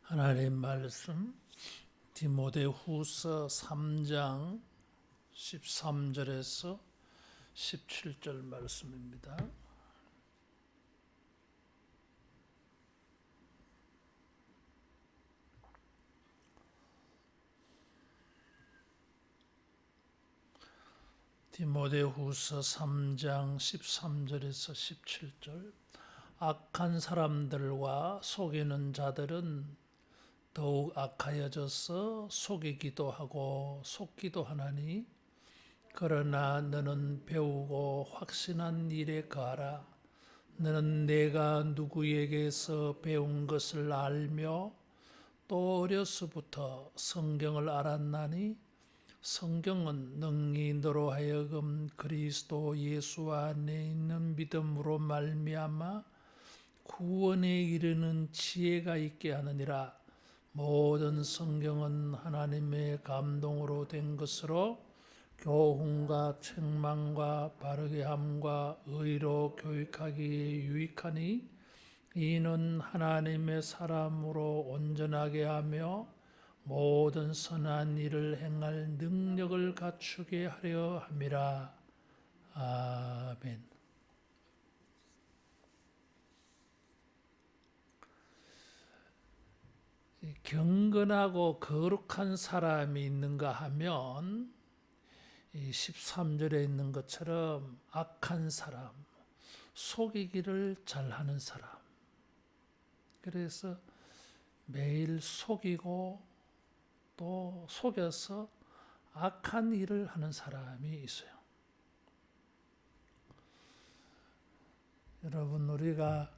하나님 말씀 디모데후서 3장 13절에서 17절 말씀입니다. 디모데후서 3장 13절에서 17절. 악한 사람들과 속이는 자들은 더욱 악하여져서 속이기도 하고 속기도 하나니, 그러나 너는 배우고 확신한 일에 거하라. 너는 내가 누구에게서 배운 것을 알며 또 어려서부터 성경을 알았나니, 성경은 능히 너로 하여금 그리스도 예수 안에 있는 믿음으로 말미암아 구원에 이르는 지혜가 있게 하느니라. 모든 성경은 하나님의 감동으로 된 것으로 교훈과 책망과 바르게 함과 의로 교육하기에 유익하니, 이는 하나님의 사람으로 온전하게 하며 모든 선한 일을 행할 능력을 갖추게 하려 함이라. 아멘. 경건하고 거룩한 사람이 있는가 하면, 이 13절에 있는 것처럼 악한 사람, 속이기를 잘하는 사람, 그래서 매일 속이고 또 속여서 악한 일을 하는 사람이 있어요. 여러분, 우리가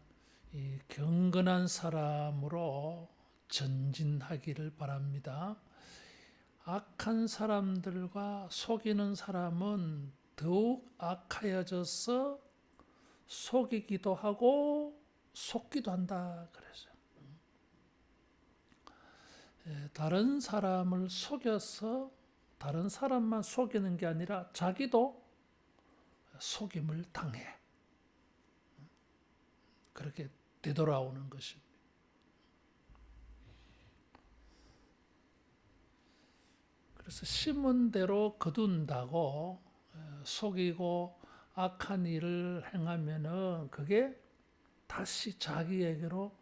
이 경건한 사람으로 전진하기를 바랍니다. 악한 사람들과 속이는 사람은 더욱 악하여져서 속이기도 하고 속기도 한다 그랬어요. 다른 사람을 속여서 다른 사람만 속이는 게 아니라 자기도 속임을 당해. 그렇게 되돌아오는 것입니다. 그래서 심은 대로 거둔다고 속이고 악한 일을 행하면은 그게 다시 자기에게로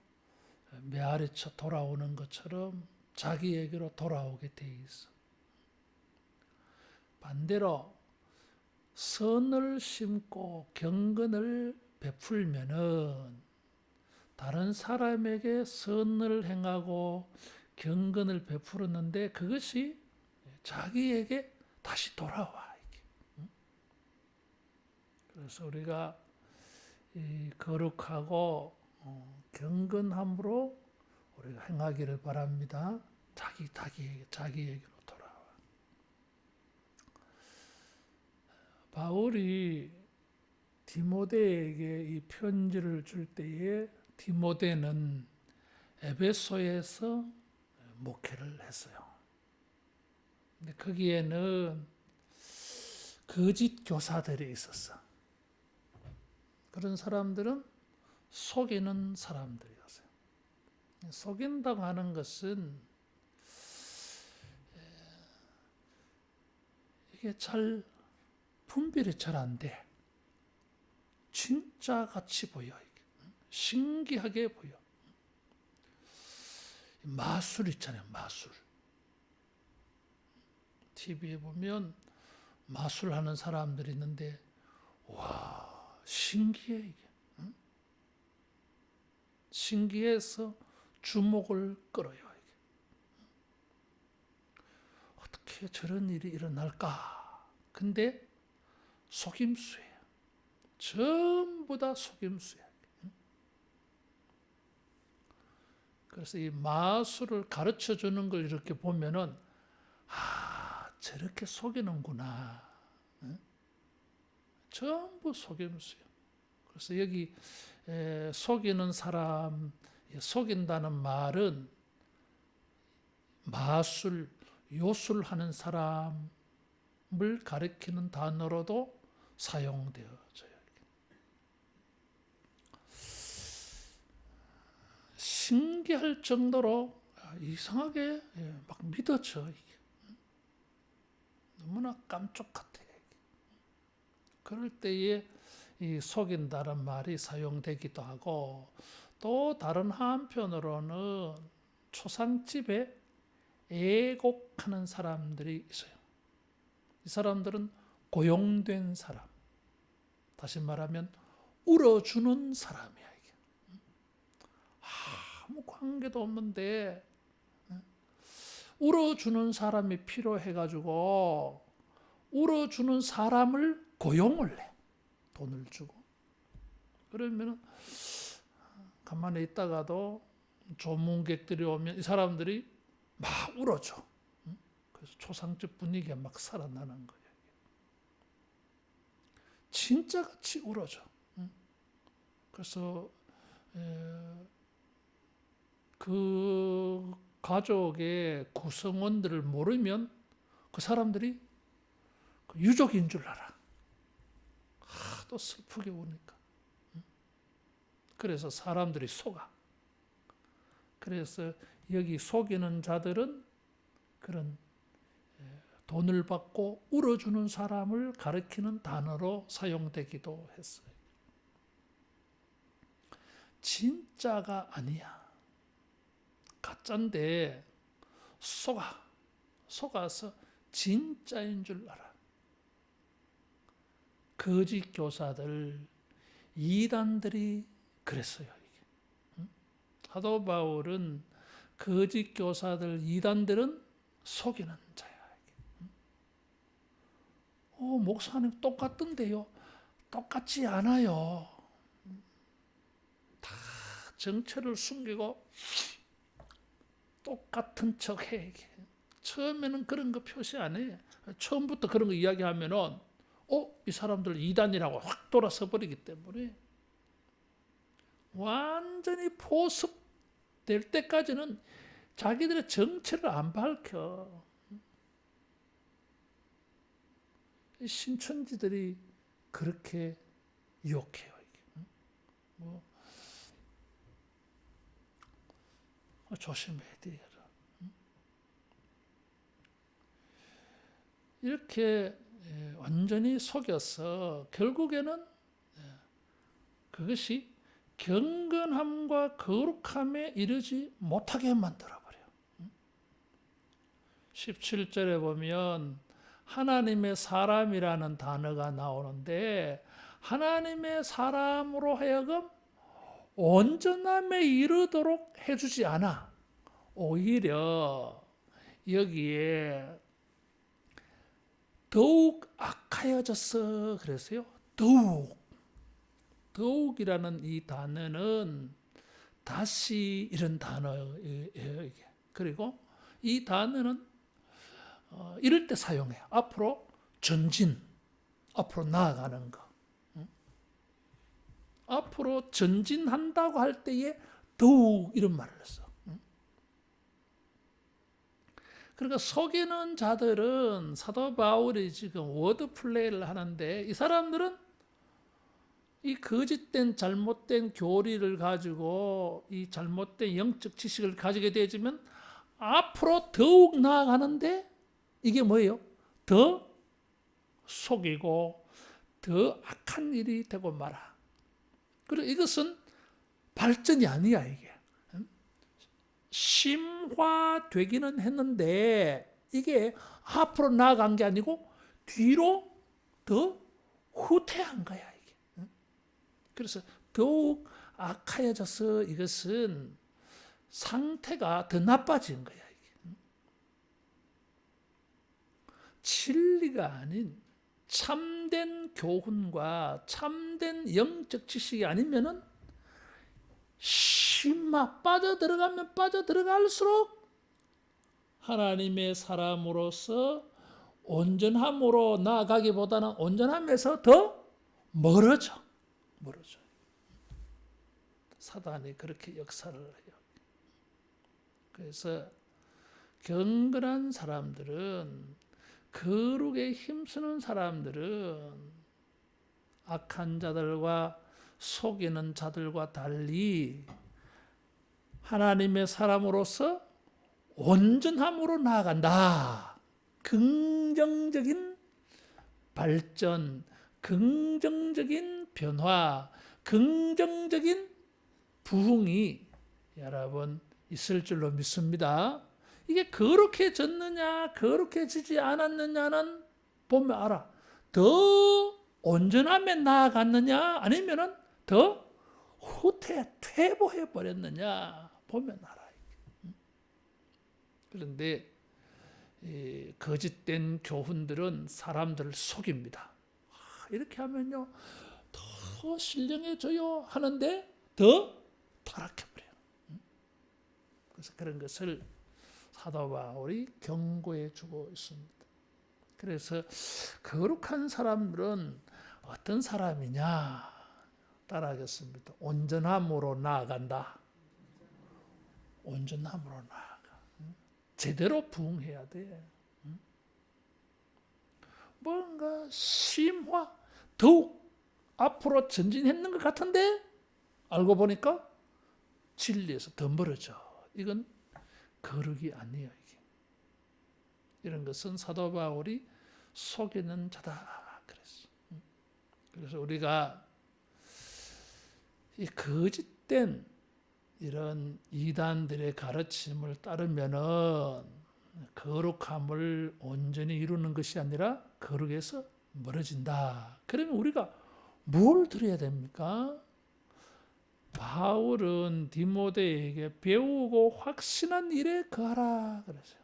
메아리쳐 돌아오는 것처럼 자기에게로 돌아오게 돼 있어. 반대로 선을 심고 경건을 베풀면은 다른 사람에게 선을 행하고 경건을 베풀었는데 그것이 자기에게 다시 돌아와. 그래서 우리가 이 거룩하고 경건함으로 우리가 행하기를 바랍니다. 자기에게로 돌아와. 바울이 디모데에게 이 편지를 줄 때에 디모데는 에베소에서 목회를 했어요. 근데 거기에는 거짓 교사들이 있었어. 그런 사람들은 속이는 사람들이었어요. 속인다고 하는 것은 이게 잘 분별이 잘 안 돼. 진짜 같이 보여. 신기하게 보여. 마술 있잖아요. 마술. TV에 보면 마술하는 사람들이 있는데, 와, 신기해 이게. 응? 신기해서 주목을 끌어요. 이게. 어떻게 저런 일이 일어날까? 근데 속임수예요. 전부 다 속임수예요. 그래서 이 마술을 가르쳐 주는 걸 이렇게 보면은, 저렇게 속이는구나. 전부 속임수예요. 그래서 여기 속이는 사람, 속인다는 말은 마술, 요술하는 사람을 가리키는 단어로도 사용되어져요. 신기할 정도로 이상하게 막 믿어져. 이게. 너무나 깜짝 같아. 그럴 때에 이 속인다는 말이 사용되기도 하고, 또 다른 한편으로는 초상집에 애곡하는 사람들이 있어요. 이 사람들은 고용된 사람, 다시 말하면 울어주는 사람이야. 이게. 아무 관계도 없는데 울어주는 사람이 필요해가지고 울어주는 사람을 고용을 해. 돈을 주고. 그러면 가만히 있다가도 조문객들이 오면 이 사람들이 막 울어줘. 그래서 초상집 분위기가 막 살아나는 거예요. 진짜 같이 울어줘. 그래서 그 가족의 구성원들을 모르면 그 사람들이 유족인 줄 알아. 하도 슬프게 우니까. 그래서 사람들이 속아. 그래서 여기 속이는 자들은 그런 돈을 받고 울어주는 사람을 가리키는 단어로 사용되기도 했어요. 진짜가 아니야. 가짜인데 속아서 진짜인 줄 알아. 거짓 교사들, 이단들이 그랬어요. 사도 바울은 거짓 교사들, 이단들은 속이는 자야. 목사님 똑같던데요? 똑같지 않아요. 다 정체를 숨기고 똑같은 척해. 처음에는 그런 거 표시 안 해. 처음부터 그런 거 이야기하면은 이 사람들 이단이라고 확 돌아서 버리기 때문에 완전히 포섭될 때까지는 자기들의 정체를 안 밝혀. 신천지들이 그렇게 유혹해요. 조심해야 돼요. 이렇게 완전히 속여서 결국에는 그것이 경건함과 거룩함에 이르지 못하게 만들어버려요. 17절에 보면 하나님의 사람이라는 단어가 나오는데 하나님의 사람으로 하여금 온전함에 이르도록 해주지 않아. 오히려 여기에 더욱 악하여졌어 그랬어요. 더욱이라는 이 단어는 다시 이런 단어예요. 그리고 이 단어는 이럴 때 사용해요. 앞으로 전진, 앞으로 나아가는 거. 앞으로 전진한다고 할 때에 더욱 이런 말을 써. 그러니까 속이는 자들은 사도 바울이 지금 워드 플레이를 하는데 이 사람들은 이 거짓된 잘못된 교리를 가지고 이 잘못된 영적 지식을 가지게 되지만 앞으로 더욱 나아가는데 이게 뭐예요? 더 속이고 더 악한 일이 되고 말아. 그리고 이것은 발전이 아니야 이게. 심화되기는 했는데 이게 앞으로 나아간 게 아니고 뒤로 더 후퇴한 거야 이게. 그래서 더욱 악하여져서 이것은 상태가 더 나빠진 거야 이게. 진리가 아닌 참된 교훈과 참된 영적 지식이 아니면은 심화 빠져들어가면 빠져들어갈수록 하나님의 사람으로서 온전함으로 나아가기보다는 온전함에서 더 멀어져. 사단이 그렇게 역사를 해요. 그래서 경건한 사람들은, 거룩에 힘쓰는 사람들은 악한 자들과 속이는 자들과 달리 하나님의 사람으로서 온전함으로 나아간다. 긍정적인 발전, 긍정적인 변화, 긍정적인 부흥이 여러분 있을 줄로 믿습니다. 이게 거룩해졌느냐 거룩해지지 않았느냐는 보면 알아. 더 온전함에 나아갔느냐 아니면은 더 퇴보해 버렸느냐 보면 알아. 그런데 거짓된 교훈들은 사람들을 속입니다. 이렇게 하면요 더 신령해져요 하는데 더 타락해버려요. 그래서 그런 것을 사도 바울이 경고해 주고 있습니다. 그래서 거룩한 사람들은 어떤 사람이냐 따라하겠습니다. 온전함으로 나아간다. 온전함으로 나아가. 제대로 부응해야 돼. 뭔가 심화 더욱 앞으로 전진했는 것 같은데 알고 보니까 진리에서 더 멀어져. 이건 거룩이 아니에요. 이게. 이런 것은 사도 바울이 속이는 자다 그랬어. 그래서 우리가 이 거짓된 이런 이단들의 가르침을 따르면은 거룩함을 온전히 이루는 것이 아니라 거룩에서 멀어진다. 그러면 우리가 뭘 들어야 됩니까? 바울은 디모데에게 배우고 확신한 일에 거하라 그랬어요.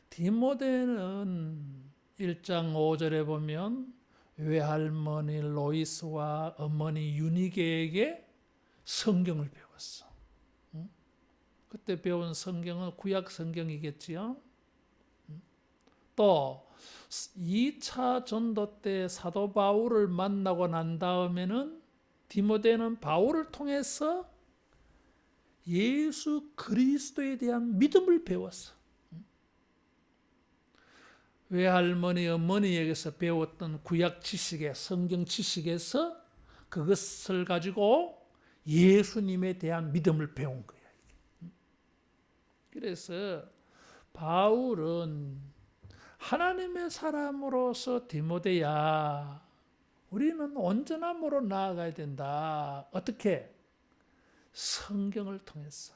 디모데는 1장 5절에 보면 외할머니 로이스와 어머니 유니게에게 성경을 배웠어. 그때 배운 성경은 구약 성경이겠지요. 또 2차 전도 때 사도 바울을 만나고 난 다음에는 디모데는 바울을 통해서 예수 그리스도에 대한 믿음을 배웠어. 외할머니, 어머니에게서 배웠던 구약 지식의 성경 지식에서 그것을 가지고 예수님에 대한 믿음을 배운 거야. 그래서 바울은 하나님의 사람으로서 디모데야, 우리는 온전함으로 나아가야 된다. 어떻게? 성경을 통해서.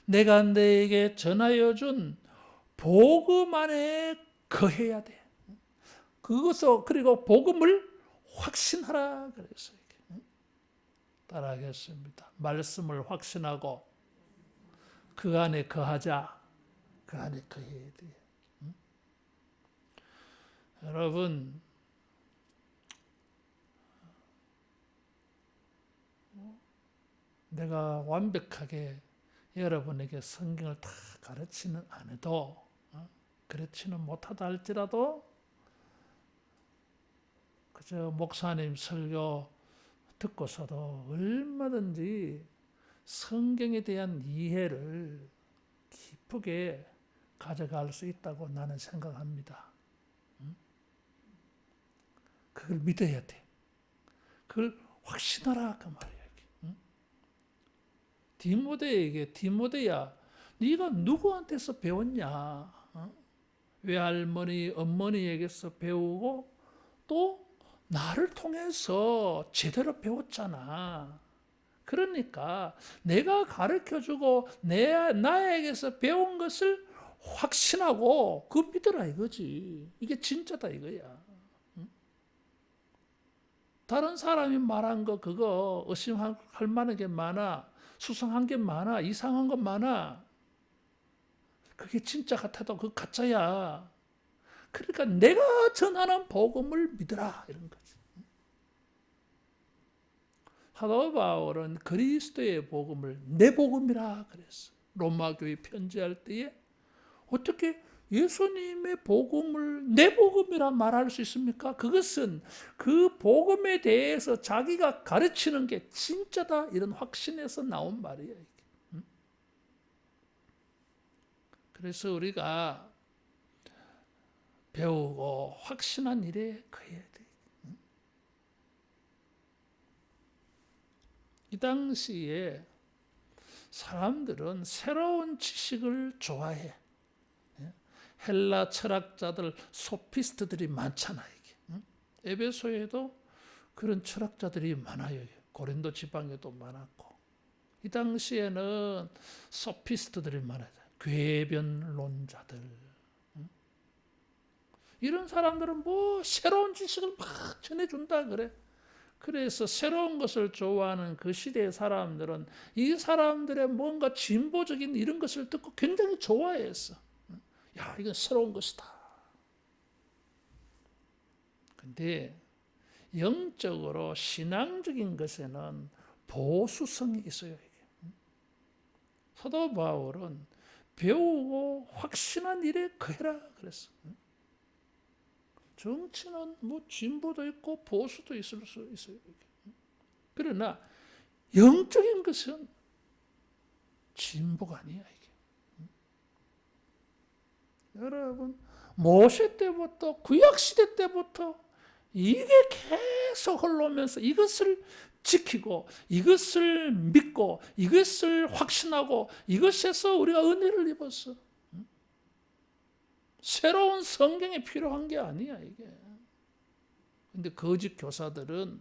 내가 너에게 전하여 준 복음 안에 거해야 돼. 그것을 그리고 복음을 확신하라 그랬어요. 따라하겠습니다. 말씀을 확신하고 그 안에 거하자. 그 안에 거해야 돼. 여러분, 내가 완벽하게 여러분에게 성경을 다 가르치는 안 해도 그렇지는 못하다 할지라도 그저 목사님 설교 듣고서도 얼마든지 성경에 대한 이해를 깊게 가져갈 수 있다고 나는 생각합니다. 그걸 믿어야 돼. 그걸 확신하라 그 말이야. 디모데에게 디모데야, 네가 누구한테서 배웠냐? 외할머니, 어머니에게서 배우고 또 나를 통해서 제대로 배웠잖아. 그러니까 내가 가르쳐주고 나에게서 배운 것을 확신하고 그 믿으라 이거지. 이게 진짜다 이거야. 다른 사람이 말한 거 그거 의심할 만한 게 많아. 수상한 게 많아. 이상한 거 많아. 그게 진짜 같아도 그 가짜야. 그러니까 내가 전하는 복음을 믿으라 이런 거지. 사도 바울은 그리스도의 복음을 내 복음이라 그랬어. 로마 교회 편지할 때에 어떻게 예수님의 복음을 내 복음이라 말할 수 있습니까? 그것은 그 복음에 대해서 자기가 가르치는 게 진짜다 이런 확신에서 나온 말이야. 그래서 우리가 배우고 확신한 일에 거해야 돼. 이 당시에 사람들은 새로운 지식을 좋아해. 헬라 철학자들, 소피스트들이 많잖아 이게. 에베소에도 그런 철학자들이 많아요. 고린도 지방에도 많았고. 이 당시에는 소피스트들이 많아요. 궤변론자들. 이런 사람들은 뭐 새로운 지식을 막 전해준다 그래. 그래서 새로운 것을 좋아하는 그 시대의 사람들은 이 사람들의 뭔가 진보적인 이런 것을 듣고 굉장히 좋아했어. 야, 이건 새로운 것이다. 근데 영적으로 신앙적인 것에는 보수성이 있어요. 사도 바울은 배우고 확신한 일에 거해라 그랬어. 정치는 뭐 진보도 있고 보수도 있을 수 있어요. 그러나 영적인 것은 진보가 아니야 이게. 여러분 모세 때부터 구약 시대 때부터 이게 계속 흘러오면서 이것을 지키고 이것을 믿고 이것을 확신하고 이것에서 우리가 은혜를 입었어. 새로운 성경이 필요한 게 아니야 이게. 근데 거짓 교사들은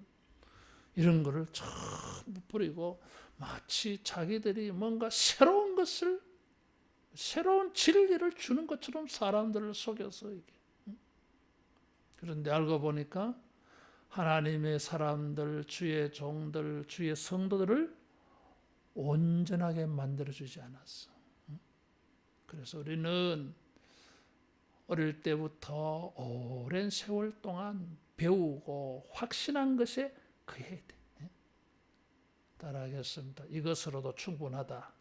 이런 거를 전부 버리고 마치 자기들이 뭔가 새로운 것을, 새로운 진리를 주는 것처럼 사람들을 속여서 이게. 그런데 알고 보니까 하나님의 사람들, 주의 종들, 주의 성도들을 온전하게 만들어주지 않았어. 그래서 우리는 어릴 때부터 오랜 세월 동안 배우고 확신한 것에 거해야 돼. 따라하겠습니다. 이것으로도 충분하다.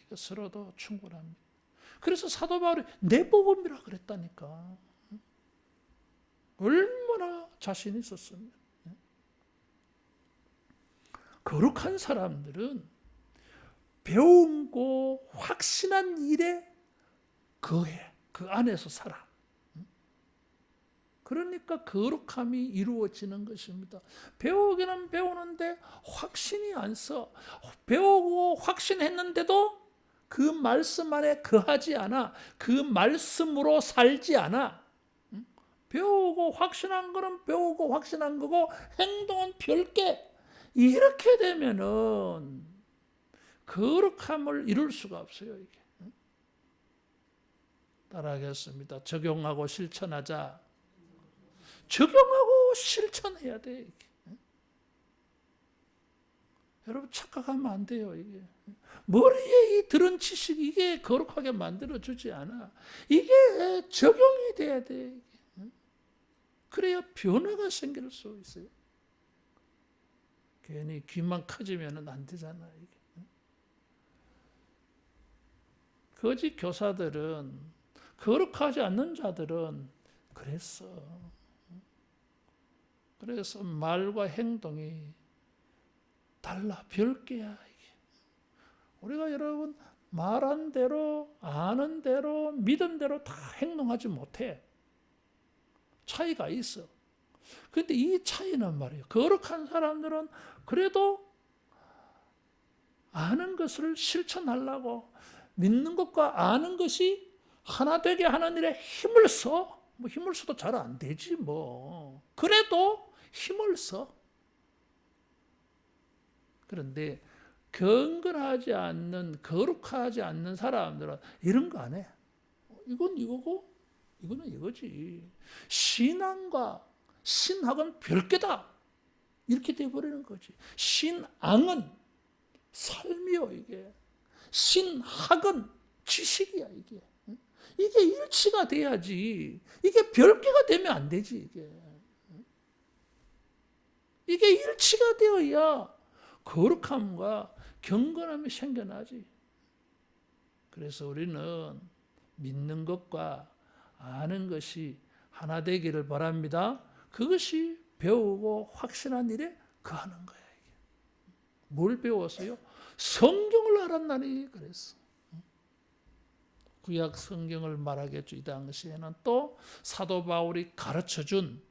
이것으로도 충분합니다. 그래서 사도 바울이 내 복음이라 그랬다니까. 얼마나 자신 있었습니까? 거룩한 사람들은 배우고 확신한 일에 거해. 그 안에서 살아. 그러니까 거룩함이 이루어지는 것입니다. 배우기는 배우는데 확신이 안 서. 배우고 확신했는데도 그 말씀 안에 거하지 않아. 그 말씀으로 살지 않아. 배우고 확신한 거는 배우고 확신한 거고 행동은 별개. 이렇게 되면은 거룩함을 이룰 수가 없어요. 이게. 따라하겠습니다. 적용하고 실천하자. 적용하고 실천해야 돼. 이게. 여러분 착각하면 안 돼요. 이게 머리에 이 들은 지식 이게 거룩하게 만들어 주지 않아. 이게 적용이 돼야 돼. 그래야 변화가 생길 수 있어요. 괜히 귀만 커지면 안 되잖아. 이게. 거짓 교사들은 거룩하지 않는 자들은 그랬어. 그래서 말과 행동이 달라. 별개야. 이게. 우리가 여러분 말한 대로 아는 대로 믿은 대로 다 행동하지 못해. 차이가 있어. 그런데 이 차이는 말이에요. 거룩한 사람들은 그래도 아는 것을 실천하려고 믿는 것과 아는 것이 하나 되게 하는 일에 힘을 써. 뭐 힘을 써도 잘 안 되지 뭐. 그래도 힘을 써. 그런데 경건하지 않는, 거룩하지 않는 사람들은 이런 거 안 해. 이건 이거고 이거는 이거지. 신앙과 신학은 별개다. 이렇게 돼버리는 거지. 신앙은 삶이요 이게. 신학은 지식이야 이게. 이게 일치가 돼야지. 이게 별개가 되면 안 되지 이게. 이게 일치가 되어야 거룩함과 경건함이 생겨나지. 그래서 우리는 믿는 것과 아는 것이 하나 되기를 바랍니다. 그것이 배우고 확신한 일에 거하는 거야. 이게. 뭘 배웠어요? 성경을 알았나니 그랬어. 구약 성경을 말하겠죠. 이 당시에는 또 사도 바울이 가르쳐준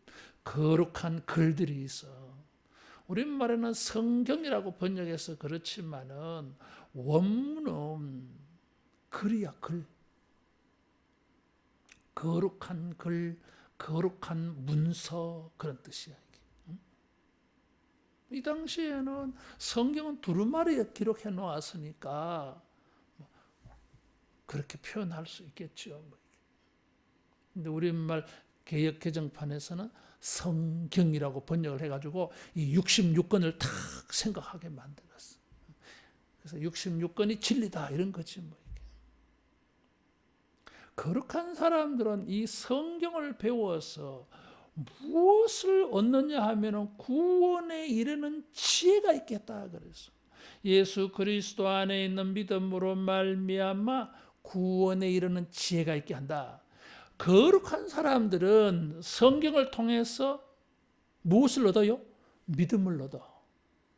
거룩한 글들이 있어. 우리말에는 성경이라고 번역해서 그렇지만은 원문은 글이야, 글. 거룩한 글, 거룩한 문서 그런 뜻이야. 이게. 이 당시에는 성경은 두루마리에 기록해 놓았으니까 그렇게 표현할 수 있겠죠. 근데 우리말 개역 개정판에서는 성경이라고 번역을 해가지고 이 66권을 탁 생각하게 만들었어. 그래서 66권이 진리다 이런 거지 뭐. 거룩한 사람들은 이 성경을 배워서 무엇을 얻느냐 하면은 구원에 이르는 지혜가 있겠다 그래서 예수 그리스도 안에 있는 믿음으로 말미암아 구원에 이르는 지혜가 있게 한다. 거룩한 사람들은 성경을 통해서 무엇을 얻어요? 믿음을 얻어.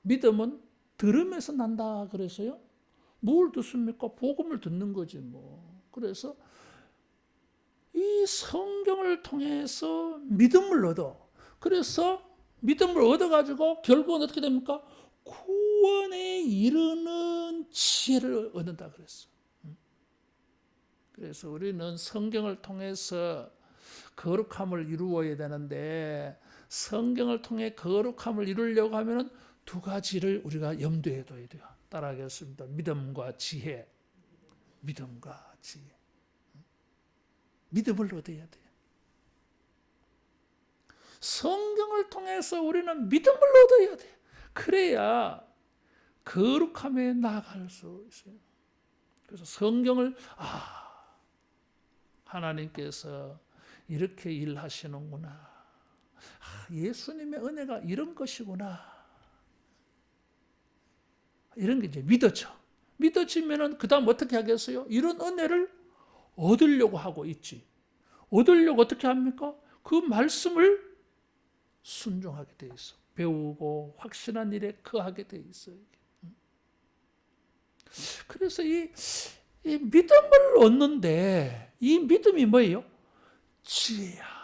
믿음은 들음에서 난다 그래서요. 뭘 듣습니까? 복음을 듣는 거지 뭐. 그래서 이 성경을 통해서 믿음을 얻어. 그래서 믿음을 얻어가지고 결국은 어떻게 됩니까? 구원에 이르는 지혜를 얻는다 그랬어. 그래서 우리는 성경을 통해서 거룩함을 이루어야 되는데 성경을 통해 거룩함을 이루려고 하면 두 가지를 우리가 염두에 둬야 돼요. 따라하겠습니다. 믿음과 지혜. 믿음과 지혜. 믿음을 얻어야 돼요. 성경을 통해서 우리는 믿음을 얻어야 돼요. 그래야 거룩함에 나아갈 수 있어요. 그래서 성경을 하나님께서 이렇게 일하시는구나. 예수님의 은혜가 이런 것이구나. 이런 게 이제 믿어져. 믿어지면은 그다음 어떻게 하겠어요? 이런 은혜를 얻으려고 하고 있지. 얻으려고 어떻게 합니까? 그 말씀을 순종하게 돼 있어. 배우고 확신한 일에 거하게 돼 있어요. 그래서 이 믿음을 얻는데 이 믿음이 뭐예요? 지혜야.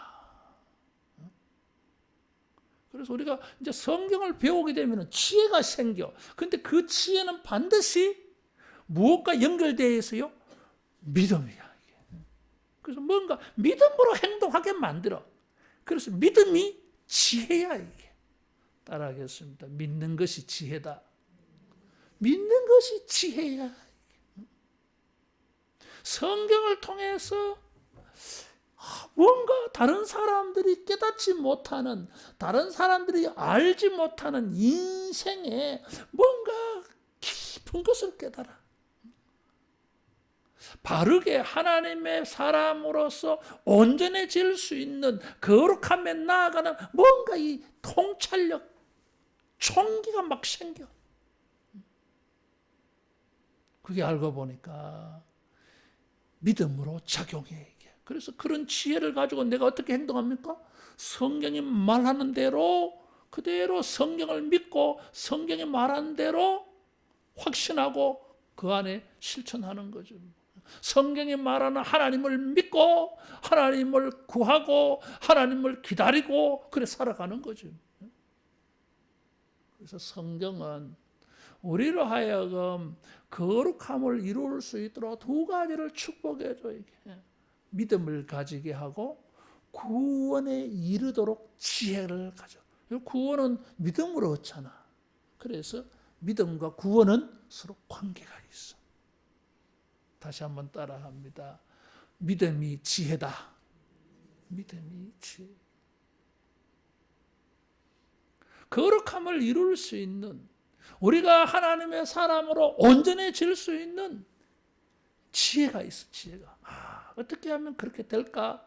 그래서 우리가 이제 성경을 배우게 되면 지혜가 생겨. 근데 그 지혜는 반드시 무엇과 연결되어 있어요? 믿음이야. 그래서 뭔가 믿음으로 행동하게 만들어. 그래서 믿음이 지혜야 이게. 따라하겠습니다. 믿는 것이 지혜다. 믿는 것이 지혜야. 성경을 통해서 뭔가 다른 사람들이 깨닫지 못하는, 다른 사람들이 알지 못하는 인생에 뭔가 깊은 것을 깨달아. 바르게 하나님의 사람으로서 온전해질 수 있는 거룩함에 나아가는 뭔가 이 통찰력, 총기가 막 생겨. 그게 알고 보니까 믿음으로 작용해. 그래서 그런 지혜를 가지고 내가 어떻게 행동합니까? 성경이 말하는 대로 그대로 성경을 믿고 성경이 말하는 대로 확신하고 그 안에 실천하는 거죠. 성경이 말하는 하나님을 믿고 하나님을 구하고 하나님을 기다리고 그래 살아가는 거죠. 그래서 성경은 우리로 하여금 거룩함을 이룰 수 있도록 두 가지를 축복해줘요. 믿음을 가지게 하고 구원에 이르도록 지혜를 가져. 구원은 믿음으로 얻잖아. 그래서 믿음과 구원은 서로 관계가 있어. 다시 한번 따라합니다. 믿음이 지혜다. 믿음이 지혜. 거룩함을 이룰 수 있는, 우리가 하나님의 사람으로 온전해질 수 있는 지혜가 있어. 지혜가. 어떻게 하면 그렇게 될까?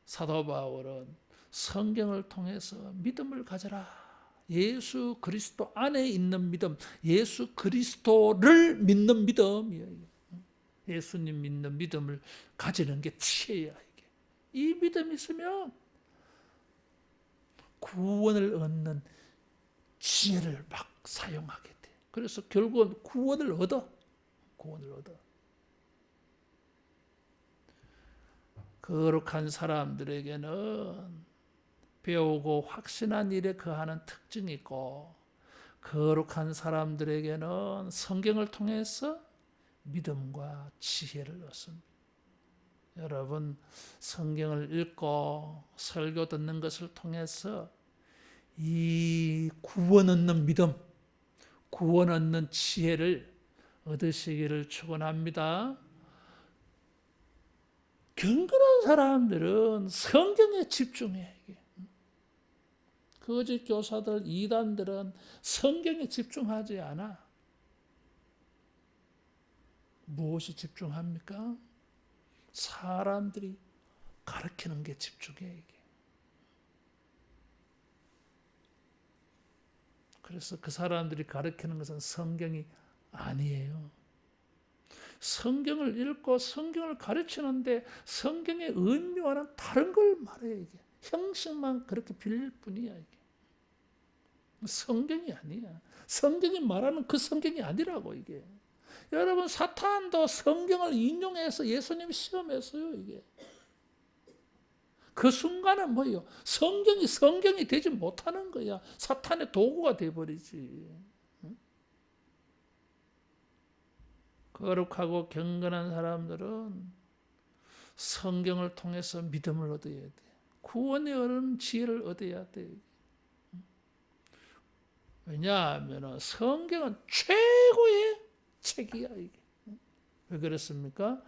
사도 바울은 성경을 통해서 믿음을 가져라. 예수 그리스도 안에 있는 믿음, 예수 그리스도를 믿는 믿음이에요. 예수님 믿는 믿음을 가지는 게 지혜야. 이게. 이 믿음이 있으면 구원을 얻는 지혜를 막 사용하게 돼. 그래서 결국은 구원을 얻어. 구원을 얻어. 거룩한 사람들에게는 배우고 확신한 일에 거하는 특징이 있고 거룩한 사람들에게는 성경을 통해서 믿음과 지혜를 얻습니다. 여러분, 성경을 읽고 설교 듣는 것을 통해서 이 구원 얻는 믿음, 구원 얻는 지혜를 얻으시기를 축원합니다. 경건한 사람들은 성경에 집중해. 거짓 교사들, 이단들은 성경에 집중하지 않아. 무엇이 집중합니까? 사람들이 가르치는 게 집중해. 이게. 그래서 그 사람들이 가르치는 것은 성경이 아니에요. 성경을 읽고 성경을 가르치는데 성경의 의미와는 다른 걸 말해요. 이게. 형식만 그렇게 빌릴 뿐이야. 이게. 성경이 아니야. 성경이 말하는 그 성경이 아니라고 이게. 여러분, 사탄도 성경을 인용해서 예수님 시험했어요. 이게. 그 순간은 뭐예요? 성경이 되지 못하는 거야. 사탄의 도구가 돼버리지. 거룩하고 경건한 사람들은 성경을 통해서 믿음을 얻어야 돼. 구원에 이르는 지혜를 얻어야 돼. 왜냐하면 성경은 최고의 책이야. 이게. 왜 그렇습니까?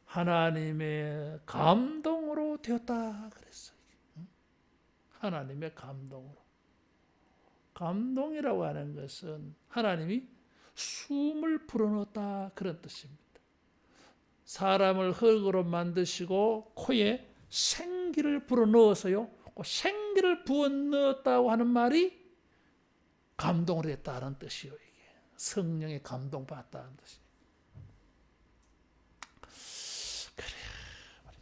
하나님의 감동으로 되었다 그랬어요. 하나님의 감동으로. 감동이라고 하는 것은 하나님이 숨을 불어넣었다 그런 뜻입니다. 사람을 흙으로 만드시고 코에 생기를 불어넣어서요. 생기를 부어넣었다고 하는 말이 감동을 했다는 뜻이요. 이게 성령의 감동받았다는 뜻이에요. 그래 말이야.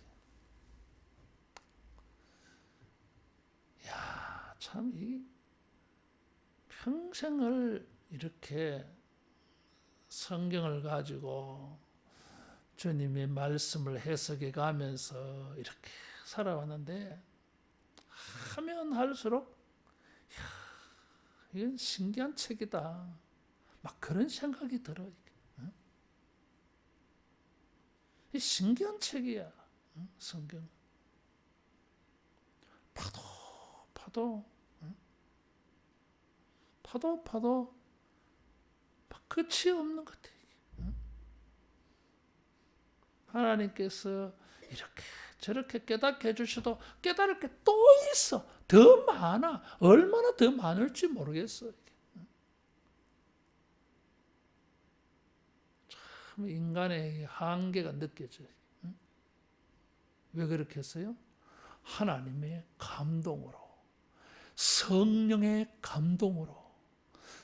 야, 참 이 평생을 이렇게 성경을 가지고 주님의 말씀을 해석해 가면서 이렇게 살아왔는데 하면 할수록 이건 신기한 책이다. 막 그런 생각이 들어. 이 신기한 책이야. 성경. 파도 막 끝이 없는 것 같아. 하나님께서 이렇게 저렇게 깨닫게 해주셔도 깨달을 게 또 있어. 더 많아. 얼마나 더 많을지 모르겠어. 참 인간의 한계가 느껴져요. 왜 그렇게 했어요? 하나님의 감동으로, 성령의 감동으로,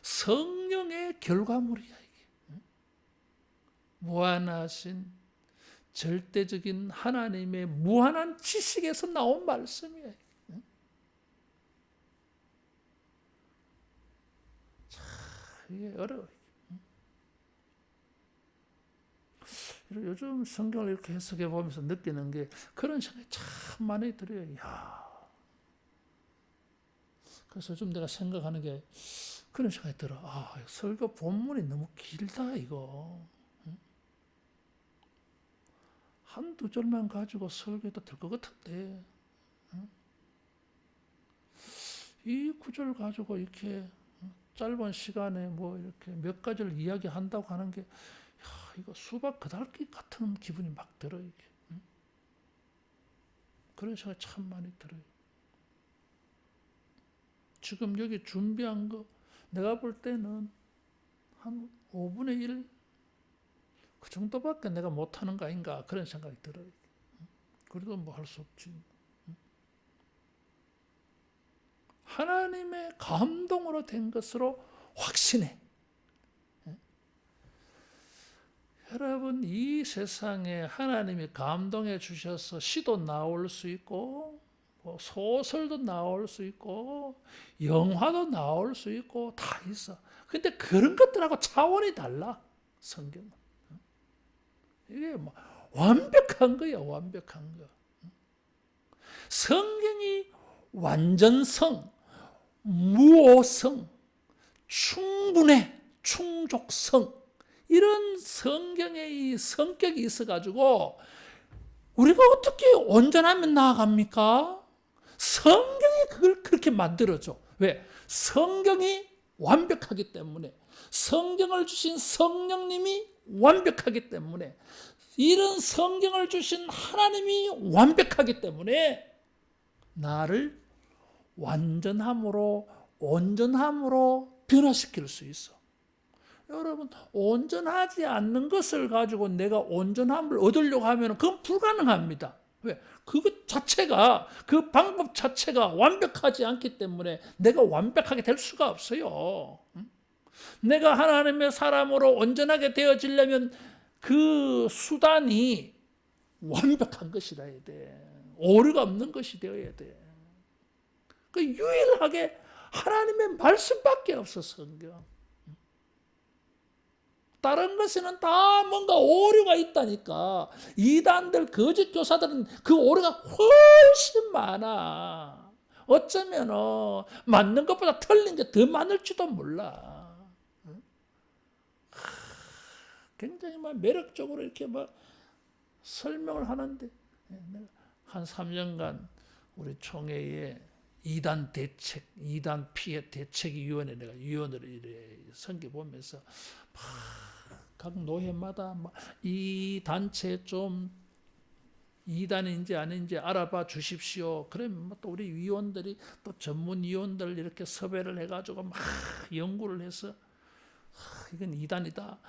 성령의 결과물이야. 이게. 무한하신 절대적인 하나님의 무한한 지식에서 나온 말씀이야. 참 이게 어려워. 요즘 성경을 이렇게 해석해 보면서 느끼는 게 그런 생각이 참 많이 들어요. 야. 그래서 좀 내가 생각하는 게 그런 생각이 들어. 아, 설교 본문이 너무 길다 이거. 한두 절만 가지고 설교해도 될 것 같은데 이 구절 가지고 이렇게 짧은 시간에 뭐 이렇게 몇 가지를 이야기한다고 하는 게 이거 수박 그달기 같은 기분이 막 들어. 이게. 그런 생각이 참 많이 들어요. 지금 여기 준비한 거 내가 볼 때는 한 5분의 1 그 정도밖에 내가 못하는 거 아닌가 그런 생각이 들어요. 그래도 뭐 할 수 없지. 하나님의 감동으로 된 것으로 확신해. 여러분, 이 세상에 하나님이 감동해 주셔서 시도 나올 수 있고 소설도 나올 수 있고 영화도 나올 수 있고 다 있어. 근데 그런 것들하고 차원이 달라. 성경은. 이게 뭐 완벽한 거야. 완벽한 거. 성경이 완전성, 무오성, 충분해, 충족성, 이런 성경의 이 성격이 있어가지고 우리가 어떻게 온전하면 나아갑니까? 성경이 그걸 그렇게 만들어줘. 왜? 성경이 완벽하기 때문에, 성경을 주신 성령님이 완벽하기 때문에, 이런 성경을 주신 하나님이 완벽하기 때문에 나를 완전함으로, 온전함으로 변화시킬 수 있어. 여러분, 온전하지 않는 것을 가지고 내가 온전함을 얻으려고 하면 그건 불가능합니다. 왜? 그것 자체가, 그 방법 자체가 완벽하지 않기 때문에 내가 완벽하게 될 수가 없어요. 내가 하나님의 사람으로 온전하게 되어지려면 그 수단이 완벽한 것이라야 돼. 오류가 없는 것이 되어야 돼. 그 유일하게 하나님의 말씀밖에 없어, 성경. 다른 것에는 다 뭔가 오류가 있다니까. 이단들, 거짓 교사들은 그 오류가 훨씬 많아. 어쩌면 맞는 것보다 틀린 게 더 많을지도 몰라. 굉장히 막 매력적으로 이렇게 막 설명을 하는데, 한 3년간 우리 총회에 이단 대책, 이단 피해 대책위원회 내가 위원으로 이래 선교 보면서 각 노회마다 이 단체 좀 이단인지 아닌지 알아봐 주십시오. 그러면 또 우리 위원들이 또 전문 위원들 이렇게 섭외를 해가지고 막 연구를 해서 이건 이단이다.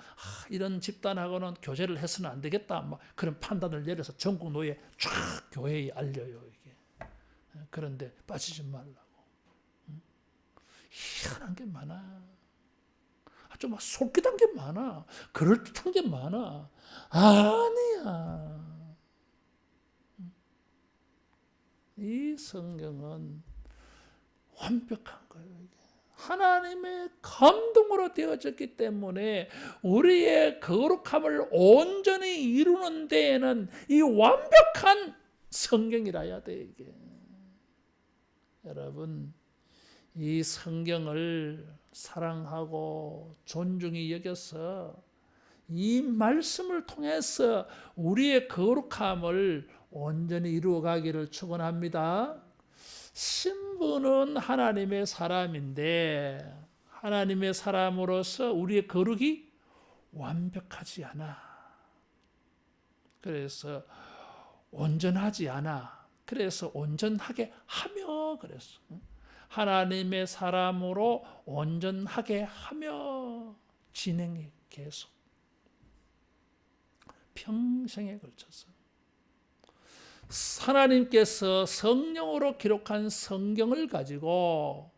이런 집단하고는 교제를 해서는 안 되겠다. 그런 판단을 내려서 전국 노예 쫙 교회에 알려요. 이게. 그런데 빠지지 말라고. 희한한 게 많아. 아주 막 솔깃한 게 많아. 그럴듯한 게 많아. 아니야. 이 성경은 완벽한 거예요. 이게. 하나님의 감동으로 되어졌기 때문에 우리의 거룩함을 온전히 이루는 데에는 이 완벽한 성경이라야 돼. 이게. 여러분, 이 성경을 사랑하고 존중히 여겨서 이 말씀을 통해서 우리의 거룩함을 온전히 이루어가기를 축원합니다. 신부는 하나님의 사람인데 하나님의 사람으로서 우리의 거룩이 완벽하지 않아. 그래서 온전하지 않아. 그래서 온전하게 하며 그랬어. 하나님의 사람으로 온전하게 하며 진행해 계속. 평생에 걸쳐서. 하나님께서 성령으로 기록한 성경을 가지고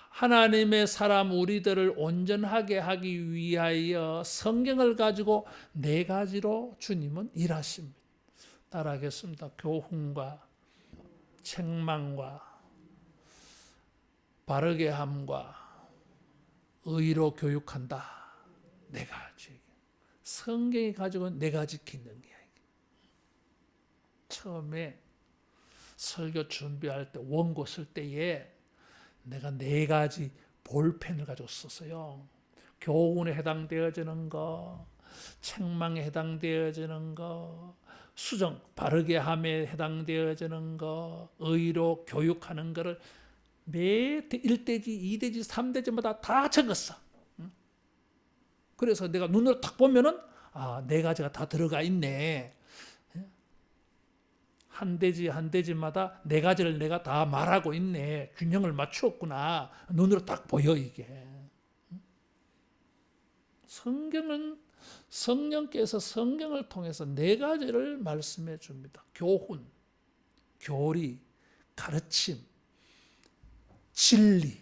하나님의 사람 우리들을 온전하게 하기 위하여 성경을 가지고 4가지로 주님은 일하십니다. 따라하겠습니다. 교훈과 책망과 바르게 함과 의로 교육한다. 4가지. 성경이 가지고 4가지 기능이야. 처음에 설교 준비할 때 원고 쓸 때에 내가 4가지 볼펜을 가지고 썼어요. 교훈에 해당되어지는 거, 책망에 해당되어지는 거, 수정, 바르게 함에 해당되어지는 거, 의로 교육하는 거를 매 1대지, 2대지, 3대지마다 다 적었어. 그래서 내가 눈으로 딱 보면은 4가지가 다 들어가 있네. 한 대지 한 대지마다 4가지를 내가 다 말하고 있네. 균형을 맞추었구나. 눈으로 딱 보여 이게. 성경은 성령께서 성경을 통해서 4가지를 말씀해 줍니다. 교훈, 교리, 가르침, 진리.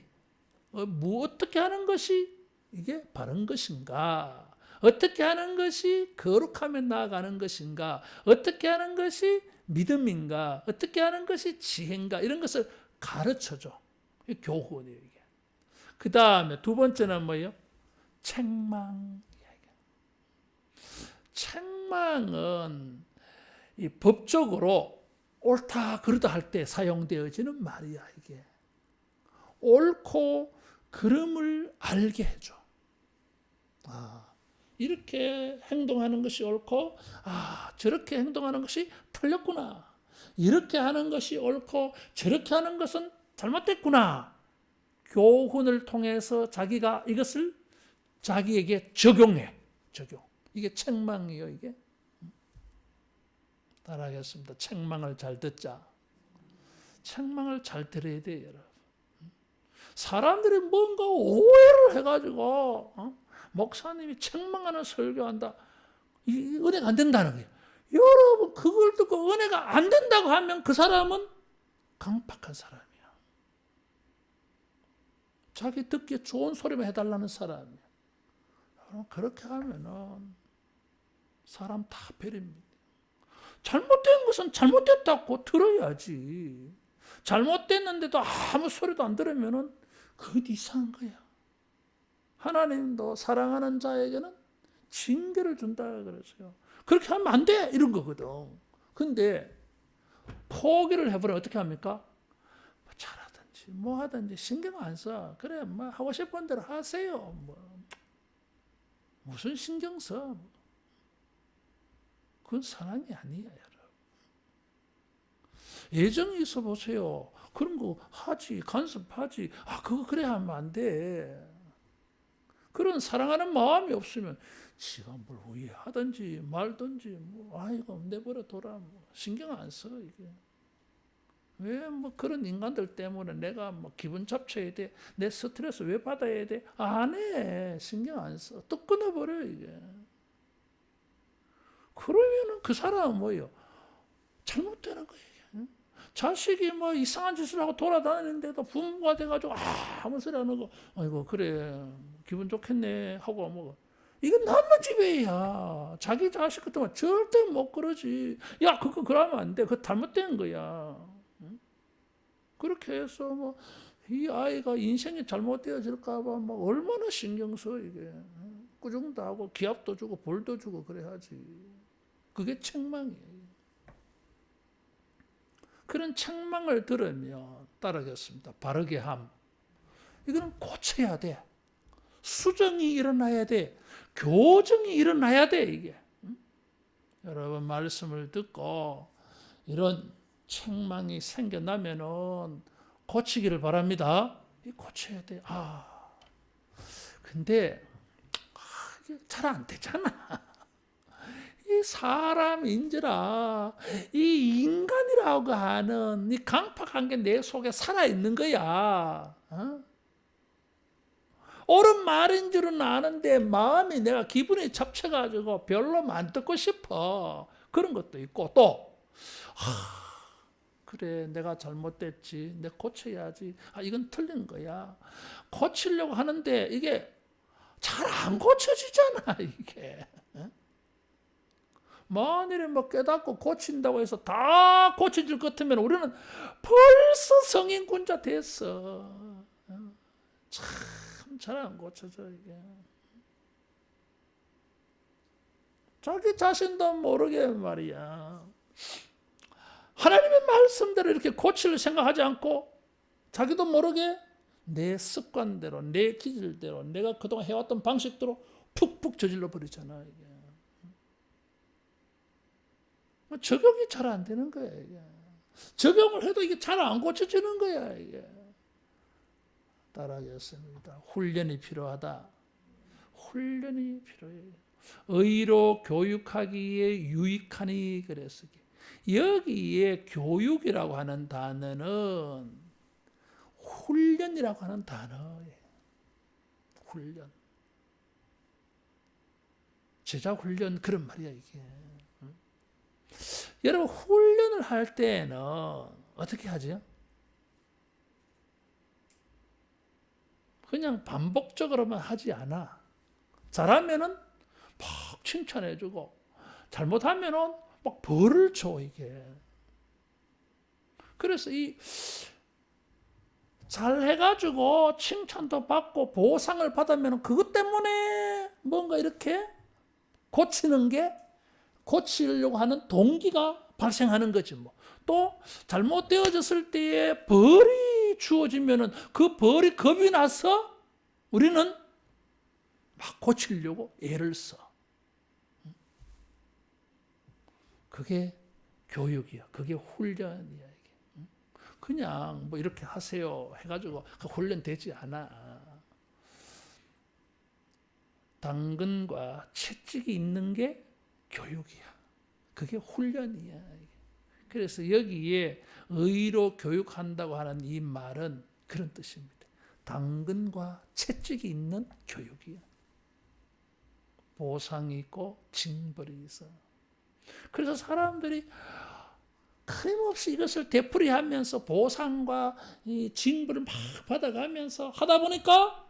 어떻게 하는 것이 이게 바른 것인가? 어떻게 하는 것이 거룩하며 나아가는 것인가? 어떻게 하는 것이 믿음인가? 어떻게 하는 것이 지혜인가? 이런 것을 가르쳐줘. 교훈이에요. 이게. 그 다음에 2번째는 뭐예요? 책망. 책망은 이 법적으로 옳다 그르다 할 때 사용되어지는 말이야. 이게 옳고 그름을 알게 해줘. 이렇게 행동하는 것이 옳고, 저렇게 행동하는 것이 틀렸구나. 이렇게 하는 것이 옳고 저렇게 하는 것은 잘못됐구나. 교훈을 통해서 자기가 이것을 자기에게 적용해. 적용. 이게 책망이에요, 이게. 따라하겠습니다. 책망을 잘 듣자. 책망을 잘 들어야 돼요, 여러분. 사람들이 뭔가 오해를 해가지고 목사님이 책망하는 설교한다. 이 은혜가 안 된다는 거예요. 여러분 그걸 듣고 은혜가 안 된다고 하면 그 사람은 강팍한 사람이야. 자기 듣기에 좋은 소리만 해달라는 사람이야. 여러분 그렇게 하면은 사람 다 버립니다. 잘못된 것은 잘못됐다고 들어야지. 잘못됐는데도 아무 소리도 안 들으면은 그것 이상한 거야. 하나님도 사랑하는 자에게는 징계를 준다 그랬어요. 그렇게 하면 안 돼! 이런 거거든. 근데 포기를 해버리면 어떻게 합니까? 잘하든지 뭐 하든지 신경 안 써. 그래 뭐 하고 싶은 대로 하세요. 뭐 무슨 신경 써. 그건 사랑이 아니야, 여러분. 애정이 있어 보세요. 그런 거 하지, 간섭하지. 그거 그래 하면 안 돼. 그런 사랑하는 마음이 없으면 지가 뭘 후회하든지 말든지 뭐 아이고 내버려 둬라 뭐 신경 안 써. 이게 왜 뭐 그런 인간들 때문에 내가 뭐 기분 잡쳐야 돼? 내 스트레스 왜 받아야 돼? 안 해. 신경 안 써. 또 끊어버려 이게. 그러면은 그 사람은 뭐예요? 잘못되는 거예요. 자식이 뭐 이상한 짓을 하고 돌아다니는데도 부모가 돼가지고 아무 소리 안 하고 아이고 그래 기분 좋겠네 하고 뭐 이건 남의 지배야. 자기 자식 같으면 절대 못 그러지. 야 그거 그러면 안 돼. 그거 잘못된 거야. 그렇게 해서 뭐 이 아이가 인생이 잘못되어질까봐 뭐 얼마나 신경 써 이게. 꾸중도 하고 기합도 주고 벌도 주고 그래야지. 그게 책망이에요. 그런 책망을 들으면 따르겠습니다. 바르게 함. 이거는 고쳐야 돼. 수정이 일어나야 돼. 교정이 일어나야 돼 이게. 여러분 말씀을 듣고 이런 책망이 생겨나면은 고치기를 바랍니다. 고쳐야 돼. 근데 이게 잘 안 되잖아. 이 사람인지라 이 인간이라고 하는 이 강팍한 게 내 속에 살아있는 거야. 옳은 말인 줄은 아는데 마음이 내가 기분이 잡쳐가지고 별로 안 듣고 싶어. 그런 것도 있고 또 그래 내가 잘못됐지. 내가 고쳐야지. 이건 틀린 거야. 고치려고 하는데 이게 잘 안 고쳐지잖아 이게. 만일에 뭐 깨닫고 고친다고 해서 다 고쳐질 것 같으면 우리는 벌써 성인군자 됐어. 참 잘 안 고쳐져 이게. 자기 자신도 모르게 말이야. 하나님의 말씀대로 이렇게 고칠 생각하지 않고 자기도 모르게 내 습관대로 내 기질대로 내가 그동안 해왔던 방식대로 푹푹 저질러 버리잖아 이게. 적용이 잘 안 되는 거야 이게. 적용을 해도 이게 잘 안 고쳐지는 거야 이게. 따라하겠습니다. 훈련이 필요하다. 훈련이 필요해. 의로 교육하기에 유익하니 그랬어. 여기에 교육이라고 하는 단어는 훈련이라고 하는 단어예요. 훈련. 제자 훈련 그런 말이야 이게. 여러분 훈련을 할 때는 어떻게 하죠? 그냥 반복적으로만 하지 않아. 잘하면은 막 칭찬해주고 잘못하면은 막 벌을 줘 이게. 그래서 이 잘해가지고 칭찬도 받고 보상을 받으면 그것 때문에 뭔가 이렇게 고치는 게 고치려고 하는 동기가 발생하는 거지 뭐. 또 잘못되어졌을 때에 벌이 주어지면은 그 벌이 겁이 나서 우리는 막 고치려고 애를 써. 그게 교육이야. 그게 훈련이야. 이게. 그냥 뭐 이렇게 하세요 해가지고 그 훈련 되지 않아. 당근과 채찍이 있는 게 교육이야. 그게 훈련이야. 그래서 여기에 의로 교육한다고 하는 이 말은 그런 뜻입니다. 당근과 채찍이 있는 교육이야. 보상이 있고 징벌이 있어. 그래서 사람들이 끊임없이 이것을 되풀이하면서 보상과 이 징벌을 막 받아가면서 하다 보니까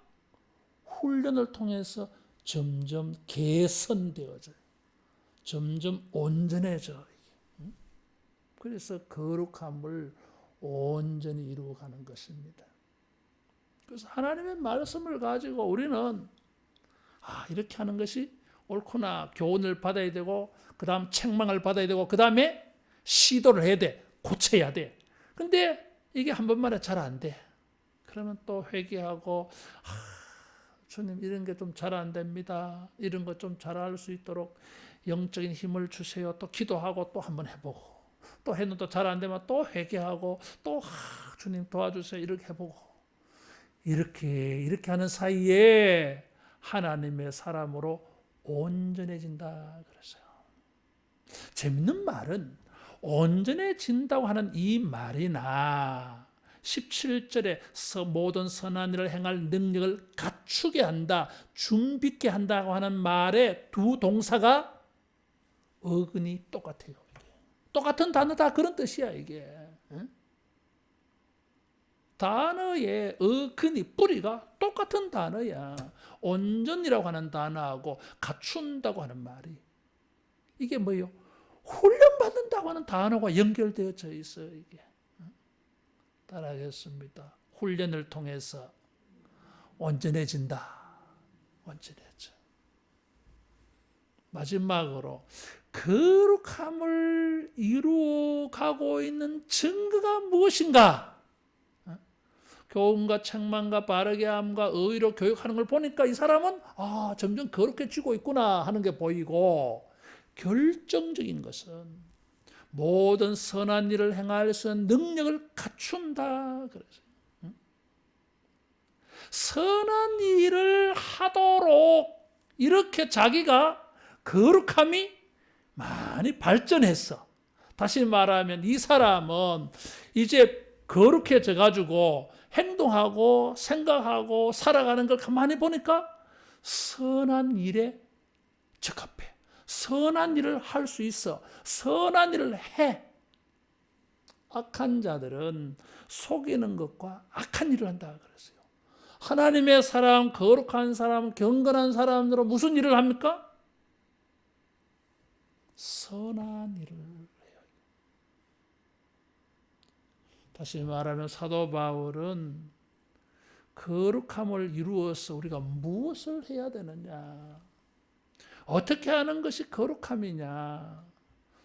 훈련을 통해서 점점 개선되어져요. 점점 온전해져. 그래서 거룩함을 온전히 이루어가는 것입니다. 그래서 하나님의 말씀을 가지고 우리는 이렇게 하는 것이 옳구나 교훈을 받아야 되고 그 다음 책망을 받아야 되고 그 다음에 시도를 해야 돼. 고쳐야 돼. 근데 이게 한 번만에 잘 안 돼. 그러면 또 회개하고 주님 이런 게 좀 잘 안 됩니다. 이런 거 좀 잘할 수 있도록 영적인 힘을 주세요. 또 기도하고 또 한번 해보고 또 했는데 잘 안 되면 또 회개하고 또 주님 도와주세요. 이렇게 해보고 이렇게 하는 사이에 하나님의 사람으로 온전해진다 그랬어요. 재밌는 말은 온전해진다고 하는 이 말이나 17절에 모든 선한 일을 행할 능력을 갖추게 한다, 준비케 한다고 하는 말의 두 동사가 어근이 똑같아요. 똑같은 단어다 그런 뜻이야 이게. 단어의 어근이 뿌리가 똑같은 단어야. 온전이라고 하는 단어하고 갖춘다고 하는 말이 이게 뭐예요? 훈련받는다고 하는 단어가 연결되어져 있어요. 이게. 따라하겠습니다. 훈련을 통해서 온전해진다. 온전해져. 마지막으로 거룩함을 이루어가고 있는 증거가 무엇인가? 교훈과 책망과 바르게 함과 의로 교육하는 걸 보니까 이 사람은 점점 거룩해지고 있구나 하는 게 보이고 결정적인 것은 모든 선한 일을 행할 수 있는 능력을 갖춘다 그랬어요. 선한 일을 하도록 이렇게 자기가 거룩함이 많이 발전했어. 다시 말하면 이 사람은 이제 거룩해져 가지고 행동하고 생각하고 살아가는 걸 가만히 보니까 선한 일에 적합해. 선한 일을 할 수 있어. 선한 일을 해. 악한 자들은 속이는 것과 악한 일을 한다 그랬어요. 하나님의 사람, 거룩한 사람, 경건한 사람으로 무슨 일을 합니까? 선한 일을 해요. 다시 말하면 사도 바울은 거룩함을 이루어서 우리가 무엇을 해야 되느냐? 어떻게 하는 것이 거룩함이냐?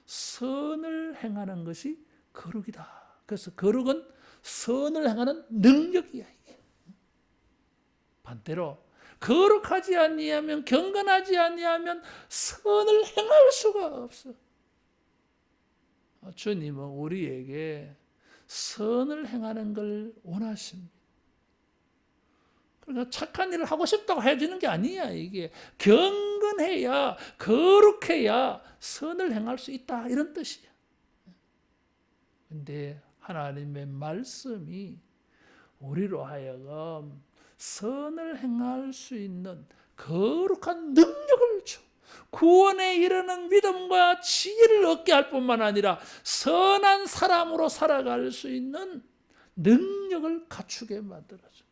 선을 행하는 것이 거룩이다. 그래서 거룩은 선을 행하는 능력이야. 이게. 반대로 거룩하지 아니하면 경건하지 아니하면 선을 행할 수가 없어. 주님은 우리에게 선을 행하는 걸 원하십니다. 그러니까 착한 일을 하고 싶다고 해주는 게 아니야. 이게 경건해야 거룩해야 선을 행할 수 있다 이런 뜻이야. 그런데 하나님의 말씀이 우리로 하여금 선을 행할 수 있는 거룩한 능력을 줘. 구원에 이르는 믿음과 지혜를 얻게 할 뿐만 아니라 선한 사람으로 살아갈 수 있는 능력을 갖추게 만들어줘.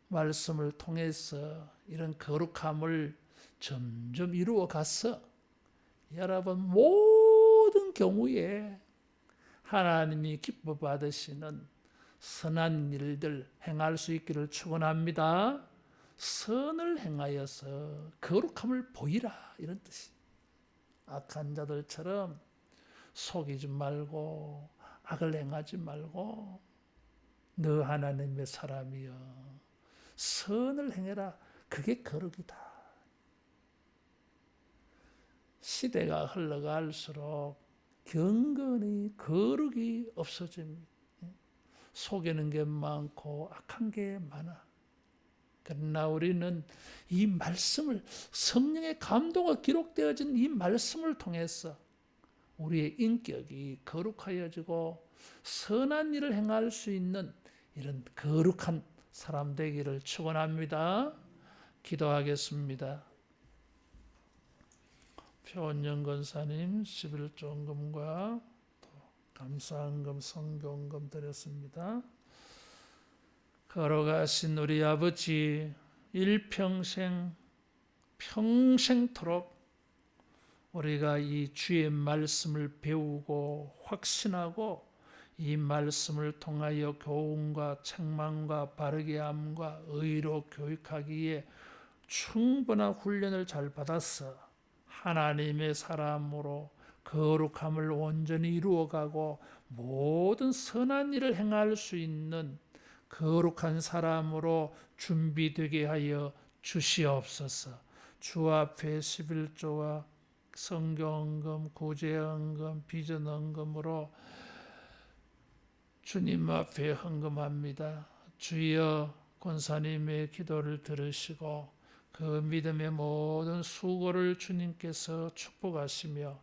말씀을 통해서 이런 거룩함을 점점 이루어 가서 여러분 모든 경우에 하나님이 기뻐 받으시는 선한 일들 행할 수 있기를 축원합니다. 선을 행하여서 거룩함을 보이라 이런 뜻이. 악한 자들처럼 속이지 말고 악을 행하지 말고 너 하나님의 사람이여 선을 행해라. 그게 거룩이다. 시대가 흘러갈수록 경건의 거룩이 없어집니다. 속이는 게 많고 악한 게 많아. 그러나 우리는 이 말씀을, 성령의 감동으로 기록되어진 이 말씀을 통해서 우리의 인격이 거룩하여지고 선한 일을 행할 수 있는 이런 거룩한 사람 되기를 축원합니다. 기도하겠습니다. 표원영 권사님 11조금과 감사한금 성경금 드렸습니다. 걸어가신 우리 아버지, 일평생 평생토록 우리가 이 주의 말씀을 배우고 확신하고 이 말씀을 통하여 교훈과 책망과 바르게 함과 의로 교육하기에 충분한 훈련을 잘 받았어. 하나님의 사람으로 거룩함을 온전히 이루어가고 모든 선한 일을 행할 수 있는 거룩한 사람으로 준비되게 하여 주시옵소서. 주 앞에 11조와 성경헌금, 구제헌금, 비전헌금으로 주님 앞에 헌금합니다. 주여, 권사님의 기도를 들으시고 그 믿음의 모든 수고를 주님께서 축복하시며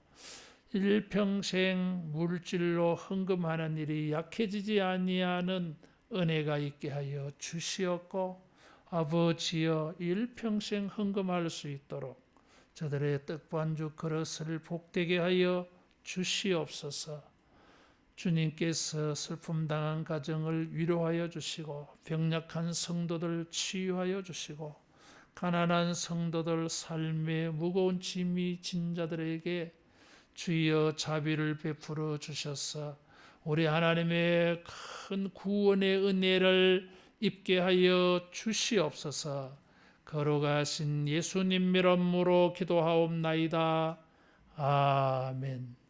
일평생 물질로 헌금하는 일이 약해지지 아니하는 은혜가 있게 하여 주시옵고, 아버지여, 일평생 헌금할 수 있도록 저들의 떡반죽 그릇을 복되게 하여 주시옵소서. 주님께서 슬픔 당한 가정을 위로하여 주시고, 병약한 성도들 치유하여 주시고, 가난한 성도들 삶의 무거운 짐이 진 자들에게 주여 자비를 베풀어 주셔서 우리 하나님의 큰 구원의 은혜를 입게 하여 주시옵소서. 걸어가신 예수님 이름으로 기도하옵나이다. 아멘.